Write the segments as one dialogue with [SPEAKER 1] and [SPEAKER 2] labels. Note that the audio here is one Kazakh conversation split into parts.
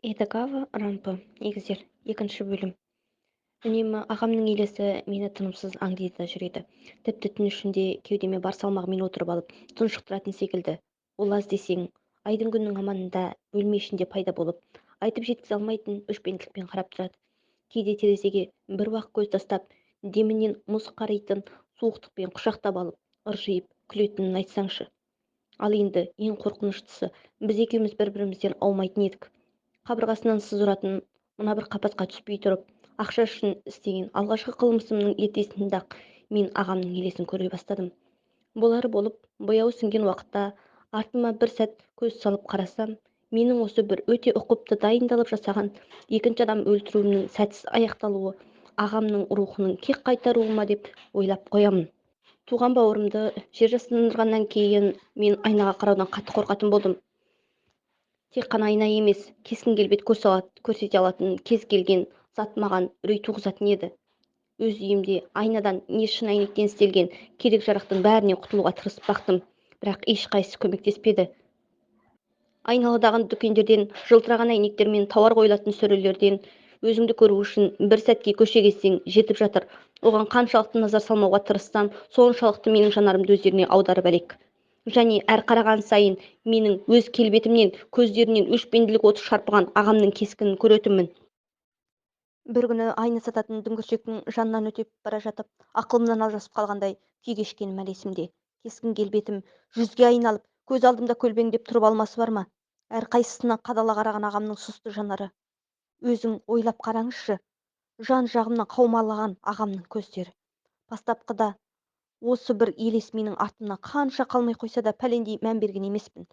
[SPEAKER 1] Эдогава рампы. Егіздер. Екінші бөлім. Үнемі ағамның елесі мені тынымсыз аңдиды жүреді. Тіпті түн ішінде кеудеме бар салмағымен отырып алып, тұншықтыратын секілді. Ол аз десең, айдың күннің аманында бөлме ішінде пайда болып, айтып жеткізе алмайтын өшпенділікпен қарап тұрады. Кейде терезеге бір уақ көз тастап, демінен мұз қаритын суықтықпен құшақтап алып, ыржиып күлетінін айтсаңшы. Ал енді ең қорқыныштысы, біз екеуміз бір-бірімізден аумайтын едік. Қабырғасынан сыз ұратын мына бір қапасқа түспей тұрып, ақша үшін істеген алғашқы қылмысымның ертесінде-ақ мен ағамның елесін көре бастадым. Болары болып, бояуы сіңген уақытта артыма бір сәт көз салып қарасам, менің осы бір өте ұқыпты дайындалып жасаған екінші адам өлтіруімнің сәтсіз аяқталуы ағамның рухының кек қайтаруы ма деп ойлап қоямын. Туған бауырымды жер жастандырғаннан кейін мен айнаға қараудан қатты қорқатын болдым. Тек қана айна емес, кескін-келбет көрсете алатын кез келген зат маған үрей туғызатын еді. Өз үйімде айнадан не шын әйнектен істелген керек-жарақтың бәрінен құтылуға тырысып бақтым, бірақ ешқайсысы көмектеспеді. Айналадағы дүкендерден жылтыраған әйнектер мен тауар қойылатын сөрелерден өзіңді көру үшін бір сәтке көше кетсең жетіп жатыр. Оған қаншалықты назар салмауға тырыссам, соншалықты менің жанарымды өздеріне аударып әлек. Және әр қараған сайын менің өз келбетімнен, көздерінен өшпенділік оты шарпыған ағамның кескінін көретінмін. Бір күні айна сататын дүңгіршектің жанынан өтеп бара жатып, ақылымнан алжасып қалғандай күй кешкенім әлі есімде. Кескін келбетім жүзге айналып, көз алдымда көлбеңдеп тұрып алмасы бар ма? Әрқайсысына қадала қараған ағамның сұсты жанары. Өзің ойлап қараңызшы, жан жағымнан қаумалаған ағамның көздері. Бастапқыда осы бір елес менің артымнан қанша қалмай қойса да пәлендей мән берген емеспін.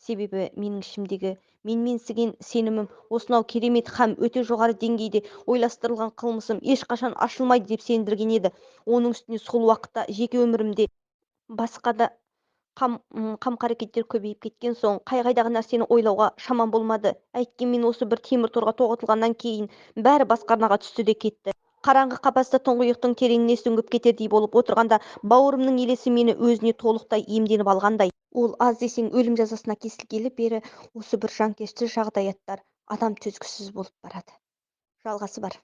[SPEAKER 1] Себебі менің ішімдегі менменсіген сенімім осынау керемет һәм өте жоғары деңгейде ойластырылған қылмысым ешқашан ашылмайды деп сендірген еді. Оның үстіне сол уақытта жеке өмірімде басқа да қам-қарекеттер көбейіп кеткен соң қай-қайдағы нәрсені ойлауға шамам болмады. Әйткенмен осы бір темір торға тоғытылғаннан кейін бәрі басқа арнаға түсті де кетті. Қараңғы қапаста тұңғиықтың тереңіне сүңгіп кетердей болып отырғанда бауырымның елесі мені өзіне толықтай иемденіп алғандай. Ол аз десең өлім жазасына кесілгелі бері осы бір жанкешті жағдаяттар адам төзгісіз болып барады. Жалғасы бар.